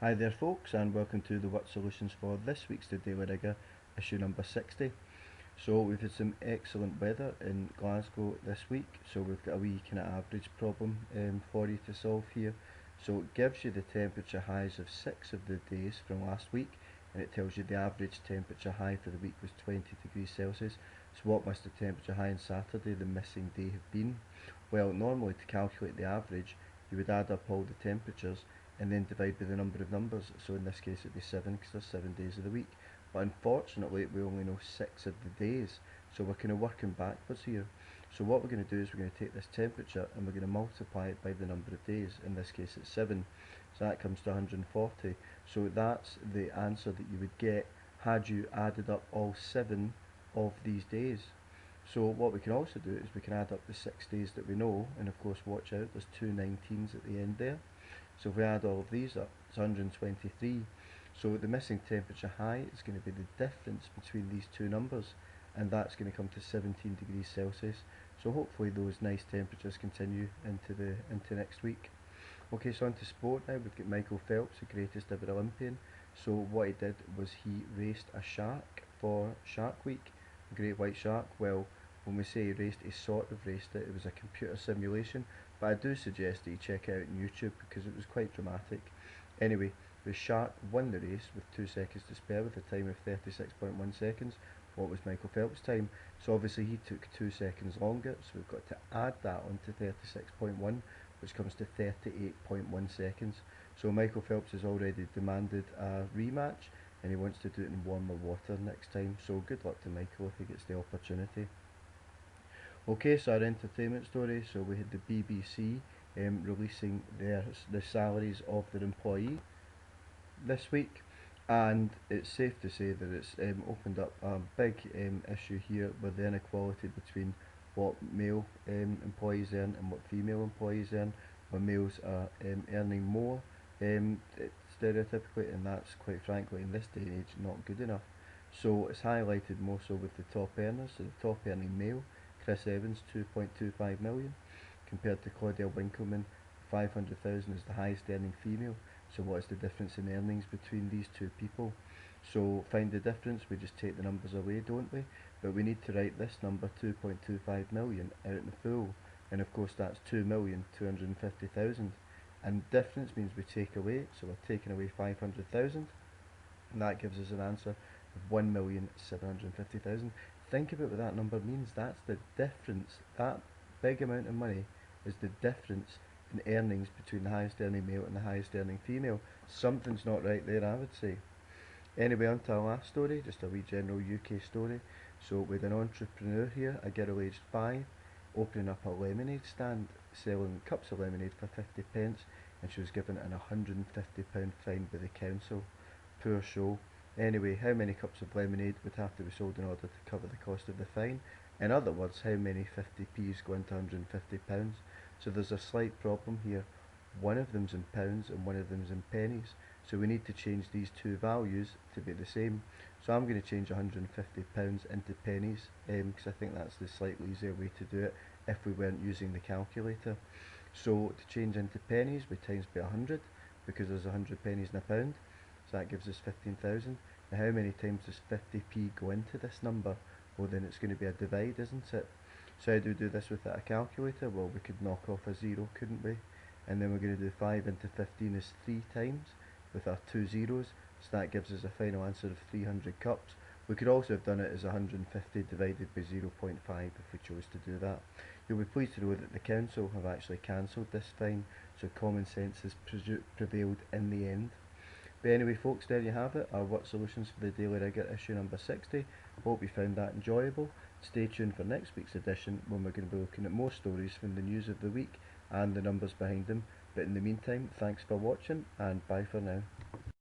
Hi there folks, and welcome to the What Solutions for this week's The Daily Rigour, issue number 60. So we've had some excellent weather in Glasgow this week, so we've got a wee kind of average problem for you to solve here. So it gives you the temperature highs of 6 of the days from last week, and it tells you the average temperature high for the week was 20 degrees Celsius. So what must the temperature high on Saturday, the missing day, have been? Well, normally to calculate the average, you would add up all the temperatures and then divide by the number of numbers. So in this case it'd be 7 because there's 7 days of the week. But unfortunately we only know 6 of the days, so we're kind of working backwards here. So what we're going to do is we're going to take this temperature and we're going to multiply it by the number of days. In this case it's 7, so that comes to 140. So that's the answer that you would get had you added up all 7 of these days. So what we can also do is we can add up the 6 days that we know, and of course watch out, there's two 19s at the end there. So if we add all of these up, it's 123. So the missing temperature high is going to be the difference between these two numbers, and that's going to come to 17 degrees Celsius. So hopefully those nice temperatures continue into next week. Okay, so on to sport now. We've got Michael Phelps, the greatest ever Olympian. So what he did was he raced a shark for Shark Week, a great white shark. Well, when we say he raced, he sort of raced it. It was a computer simulation, but I do suggest that you check it out on YouTube because it was quite dramatic. Anyway, the shark won the race with 2 seconds to spare with a time of 36.1 seconds. What was Michael Phelps' time? So obviously he took 2 seconds longer, so we've got to add that onto 36.1, which comes to 38.1 seconds. So Michael Phelps has already demanded a rematch, and he wants to do it in warmer water next time. So good luck to Michael if he gets the opportunity. Okay, so our entertainment story. So we had the BBC releasing the salaries of their employee this week, and it's safe to say that it's opened up a big issue here with the inequality between what male employees earn and what female employees earn, where males are earning more stereotypically, and that's quite frankly in this day and age not good enough. So it's highlighted more so with the top earners. So the top earning male, Chris Evans, 2.25 million, compared to Claudia Winkleman, 500,000 is the highest earning female. So what is the difference in earnings between these two people? So find the difference, we just take the numbers away, don't we? But we need to write this number, 2.25 million, out in full, and of course that's 2,250,000. And difference means we take away, so we're taking away 500,000, and that gives us an answer of 1,750,000. Think about what that number means. That's the difference. That big amount of money is the difference in earnings between the highest earning male and the highest earning female. Something's not right there, I would say. Anyway, on to our last story, just a wee general UK story. So with an entrepreneur here, a girl aged 5, opening up a lemonade stand, selling cups of lemonade for 50 pence, and she was given an £150 fine by the council. Poor show. Anyway, how many cups of lemonade would have to be sold in order to cover the cost of the fine? In other words, how many 50p's go into £150? So there's a slight problem here. One of them's in pounds and one of them's in pennies. So we need to change these two values to be the same. So I'm going to change £150 into pennies because I think that's the slightly easier way to do it if we weren't using the calculator. So to change into pennies, we times by 100 because there's 100 pennies in a pound. So that gives us 15,000. Now how many times does 50p go into this number? Well, then it's going to be a divide, isn't it? So how do we do this without a calculator? Well, we could knock off a 0, couldn't we? And then we're going to do 5 into 15 is 3 times with our 2 zeros, so that gives us a final answer of 300 cups. We could also have done it as 150 divided by 0.5 if we chose to do that. You'll be pleased to know that the council have actually cancelled this fine, so common sense has prevailed in the end. But anyway folks, there you have it, our What Solutions for the Daily Rigour issue number 60. Hope you found that enjoyable. Stay tuned for next week's edition when we're going to be looking at more stories from the news of the week and the numbers behind them. But in the meantime, thanks for watching and bye for now.